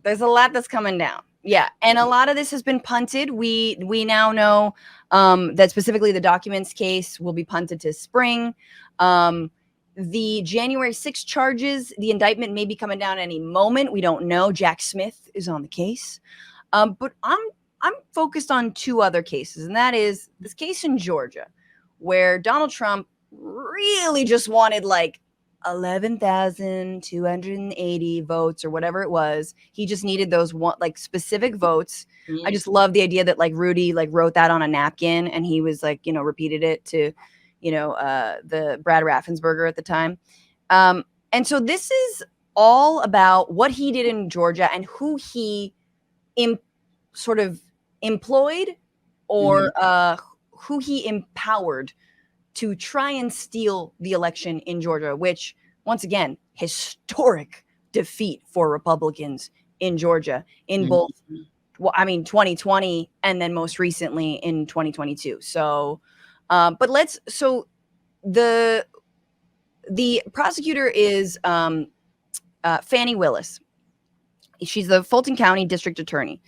There's a lot that's coming down. Yeah, and a lot of this has been punted. We now know that specifically the documents case will be punted to spring. The January 6th charges, the indictment may be coming down any moment. We don't know. Jack Smith is on the case. But I'm focused on two other cases, and that is this case in Georgia, where Donald Trump really just wanted like 11,280 votes or whatever it was. He just needed those one like specific votes. I just love the idea that like Rudy like wrote that on a napkin and he was like, repeated it to, the Brad Raffensperger at the time. And so this is all about what he did in Georgia and who he sort of employed or who he empowered to try and steal the election in Georgia, which, once again, historic defeat for Republicans in Georgia in both, 2020 and then most recently in 2022. So, the prosecutor is Fani Willis. She's the Fulton County District Attorney.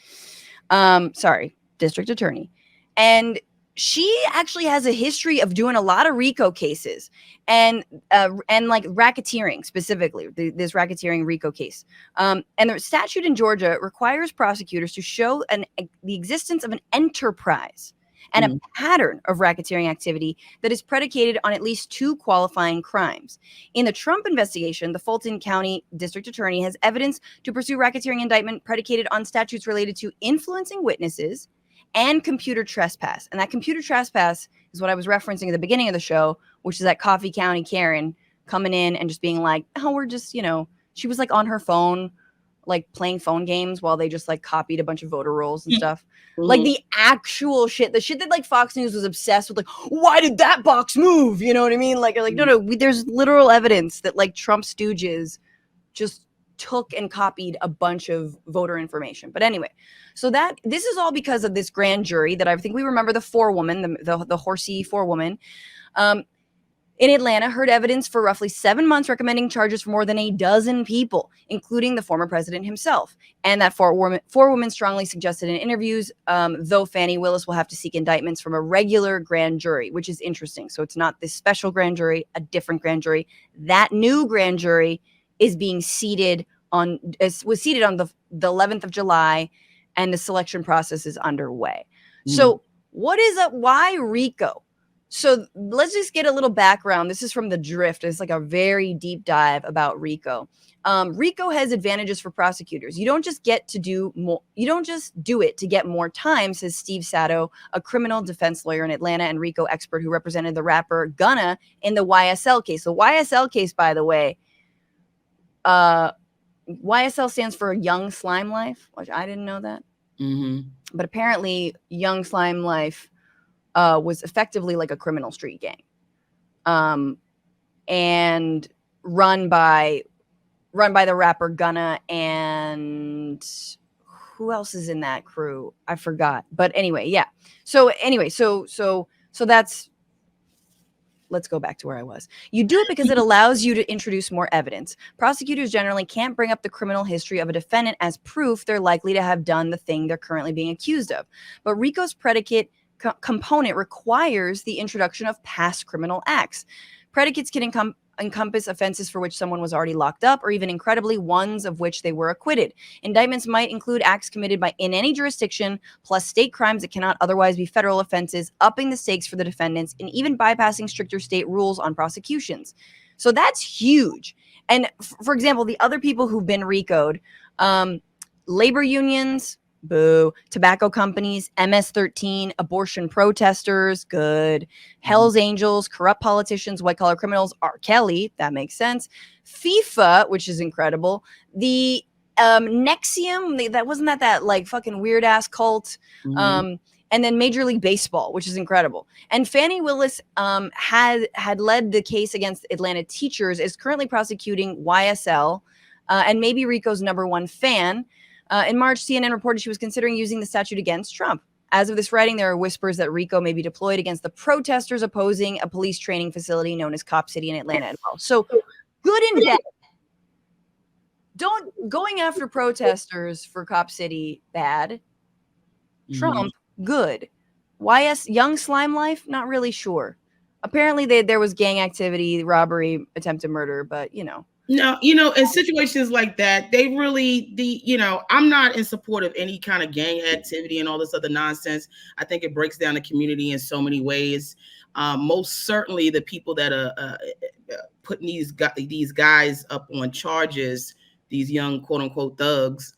District Attorney. And she actually has a history of doing a lot of RICO cases and like racketeering specifically, this racketeering RICO case. And the statute in Georgia requires prosecutors to show the existence of an enterprise and a pattern of racketeering activity that is predicated on at least two qualifying crimes. In the Trump investigation, the Fulton County District Attorney has evidence to pursue racketeering indictment predicated on statutes related to influencing witnesses and computer trespass. And that computer trespass is what I was referencing at the beginning of the show, which is that Coffee County Karen coming in and just being like, oh, we're just, she was like on her phone, like playing phone games while they just like copied a bunch of voter rolls and stuff. Like the actual shit, the shit that like Fox News was obsessed with, like, why did that box move? You know what I mean? Like no, there's literal evidence that like Trump stooges just took and copied a bunch of voter information. But anyway, so this is all because of this grand jury that I think we remember the forewoman, the horsey forewoman, in Atlanta heard evidence for roughly 7 months recommending charges for more than a dozen people, including the former president himself. And that forewoman strongly suggested in interviews, though Fani Willis will have to seek indictments from a regular grand jury, which is interesting. So it's not this special grand jury, a different grand jury. That new grand jury was seated on the 11th of July, and the selection process is underway. So why RICO? So let's just get a little background. This is from The Drift. It's like a very deep dive about RICO. RICO has advantages for prosecutors. You don't just do it to get more time, says Steve Sato, a criminal defense lawyer in Atlanta and RICO expert who represented the rapper Gunna in the YSL case. The YSL case, by the way, YSL stands for Young Slime Life, which I didn't know that. But apparently Young Slime Life was effectively like a criminal street gang, and run by the rapper Gunna, and who else is in that crew? I forgot. But anyway, yeah. So that's, let's go back to where I was. You do it because it allows you to introduce more evidence. Prosecutors generally can't bring up the criminal history of a defendant as proof they're likely to have done the thing they're currently being accused of. But RICO's predicate component requires the introduction of past criminal acts. Predicates can encompass offenses for which someone was already locked up, or even incredibly ones of which they were acquitted. Indictments might include acts committed in any jurisdiction, plus state crimes that cannot otherwise be federal offenses, upping the stakes for the defendants, and even bypassing stricter state rules on prosecutions. So that's huge. And for example, the other people who've been RICO'd, labor unions, boo, tobacco companies, MS-13, abortion protesters, good, Hell's Angels, corrupt politicians, white-collar criminals, R. Kelly, that makes sense, FIFA, which is incredible, the Nexium, that like fucking weird-ass cult, and then Major League Baseball, which is incredible. And Fani Willis had led the case against Atlanta teachers, is currently prosecuting YSL, and maybe RICO's #1 fan. In March, CNN reported she was considering using the statute against Trump. As of this writing, there are whispers that RICO may be deployed against the protesters opposing a police training facility known as Cop City in Atlanta as well. So good and bad. going after protesters for Cop City, bad. Trump, good. YS Young Slime Life, not really sure. Apparently there was gang activity, robbery, attempted murder, but No, in situations like that, they really, I'm not in support of any kind of gang activity and all this other nonsense. I think it breaks down the community in so many ways. Most certainly the people that are putting these guys up on charges, these young quote unquote thugs,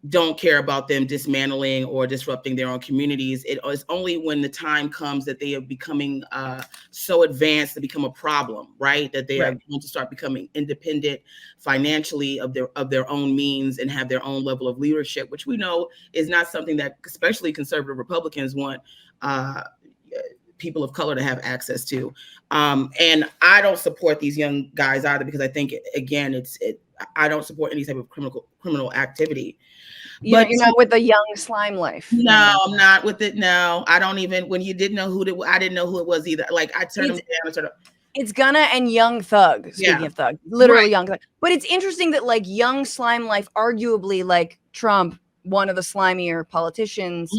don't care about them dismantling or disrupting their own communities. It is only when the time comes that they are becoming so advanced to become a problem, right? That they are going to start becoming independent financially of their own means and have their own level of leadership, which we know is not something that especially conservative Republicans want people of color to have access to. And I don't support these young guys either, because I think, again, I don't support any type of criminal activity. You're not with the Young Slime Life. No, I'm not with it. No, I don't even. When you didn't know I didn't know who it was either. Like, I turned them down and turned up. It's Gunna and Young Thug. Speaking of Thug, literally Young Thug. But it's interesting that like Young Slime Life, arguably like Trump, one of the slimier politicians,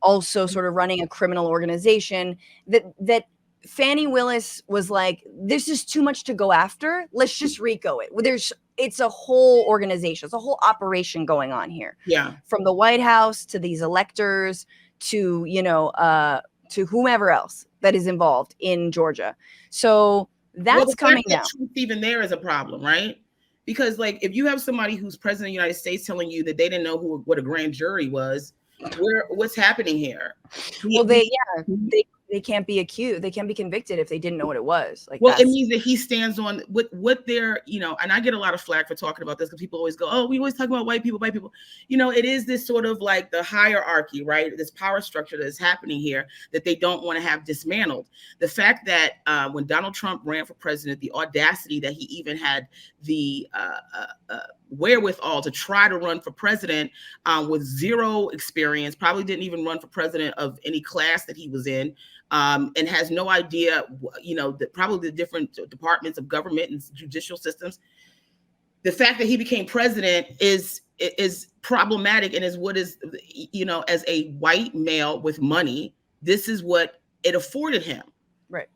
also sort of running a criminal organization, that Fani Willis was like, this is too much to go after. Let's just RICO it. It's a whole organization. It's a whole operation going on here. Yeah. From the White House to these electors to, to whomever else that is involved in Georgia. So that's coming down. Even there is a problem, right? Because like, if you have somebody who's president of the United States telling you that they didn't know what a grand jury was, what's happening here? Well, they can't be accused. They can't be convicted if they didn't know what it was. Like, well, it means that he stands on what they're, and I get a lot of flack for talking about this because people always go, oh, we always talk about white people. It is this sort of like the hierarchy, right? This power structure that is happening here that they don't want to have dismantled. The fact that when Donald Trump ran for president, the audacity that he even had the wherewithal to try to run for president with zero experience, probably didn't even run for president of any class that he was in. And has no idea, probably the different departments of government and judicial systems. The fact that he became president is problematic, and is what is, as a white male with money, this is what it afforded him. Right.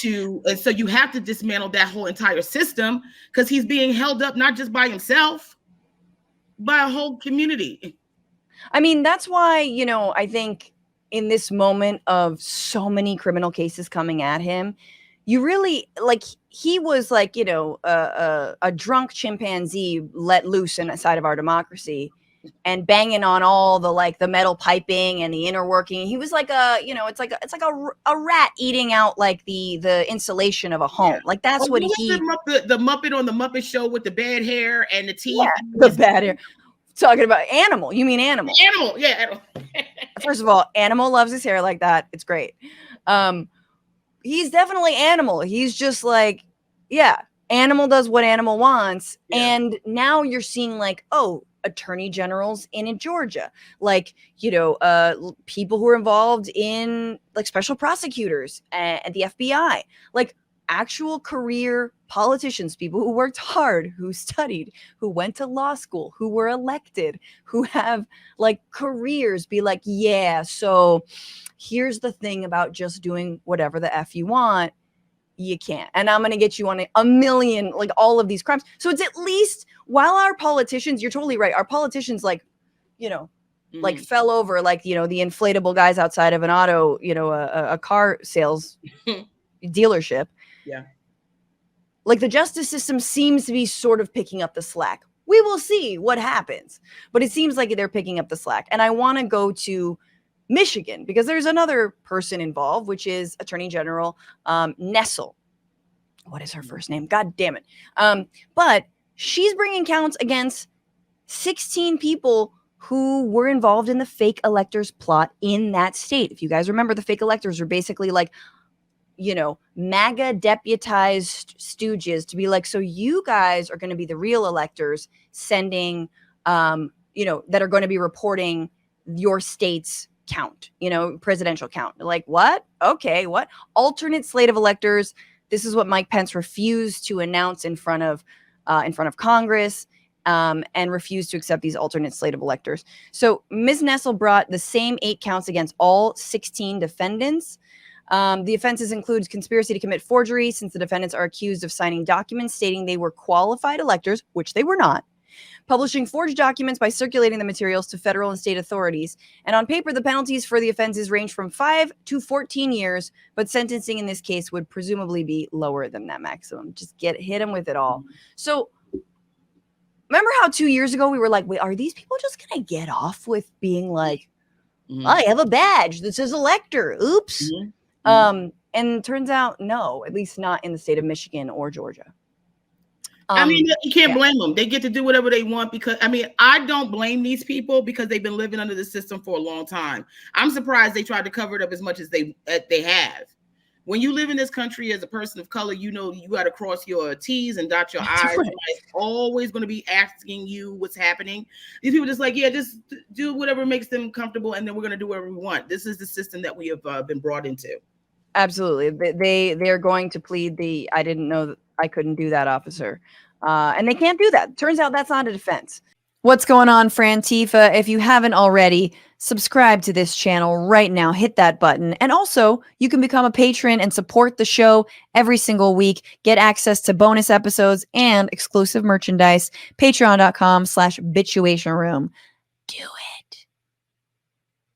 And so you have to dismantle that whole entire system, because he's being held up not just by himself, by a whole community. I mean, that's why, I think in this moment of so many criminal cases coming at him, you really, like, he was like, a drunk chimpanzee let loose inside of our democracy and banging on all the, like, the metal piping and the inner working. He was like it's like a rat eating out like the insulation of a home. Yeah. Like, that's what the Muppet on the Muppet Show with the bad hair and the teeth. Yeah, the bad hair. Talking about Animal. You mean Animal? Animal, yeah. Animal. First of all, Animal loves his hair like that. It's great. He's definitely Animal. He's just like, yeah, Animal does what Animal wants. Yeah. And now you're seeing like, attorney generals in Georgia, like, people who are involved in like special prosecutors and the FBI, like actual career politicians, people who worked hard, who studied, who went to law school, who were elected, who have like careers, be like, yeah, so here's the thing about just doing whatever the F you want. You can't. And I'm going to get you on a million, like all of these crimes. So it's at least, while our politicians, you're totally right. Our politicians, like, like fell over, like, the inflatable guys outside of an auto, a car sales dealership. Yeah. Like, the justice system seems to be sort of picking up the slack. We will see what happens, but it seems like they're picking up the slack. And I want to go to Michigan because there's another person involved, which is Attorney General Nessel. What is her first name? God damn it. But she's bringing counts against 16 people who were involved in the fake electors plot in that state. If you guys remember, the fake electors are basically like, MAGA deputized stooges to be like, so you guys are going to be the real electors sending, that are going to be reporting your state's count, presidential count. Like, what? Okay, what? Alternate slate of electors. This is what Mike Pence refused to announce in front of Congress. and refused to accept these alternate slate of electors. So Ms. Nessel brought the same 8 counts against all 16 defendants. The offenses include conspiracy to commit forgery, since the defendants are accused of signing documents stating they were qualified electors, which they were not, publishing forged documents by circulating the materials to federal and state authorities. And on paper, the penalties for the offenses range from 5 to 14 years, but sentencing in this case would presumably be lower than that maximum. Just hit them with it all. So remember how 2 years ago we were like, wait, are these people just going to get off with being like, I have a badge that says elector. Oops. And turns out, no, at least not in the state of Michigan or Georgia. I mean, you can't blame them. They get to do whatever they want because, I mean, I don't blame these people because they've been living under the system for a long time. I'm surprised they tried to cover it up as much as they have. When you live in this country as a person of color, you know you got to cross your T's and dot your I's. Right. Somebody's always going to be asking you what's happening. These people just like, yeah, just do whatever makes them comfortable, and then we're going to do whatever we want. This is the system that we have been brought into. Absolutely. They're going to plead the, I didn't know that I couldn't do that, officer. And they can't do that. Turns out that's not a defense. What's going on, Frantifa? If you haven't already, subscribe to this channel right now. Hit that button. And also, you can become a patron and support the show every single week. Get access to bonus episodes and exclusive merchandise. Patreon.com/bitchuation room. Do it.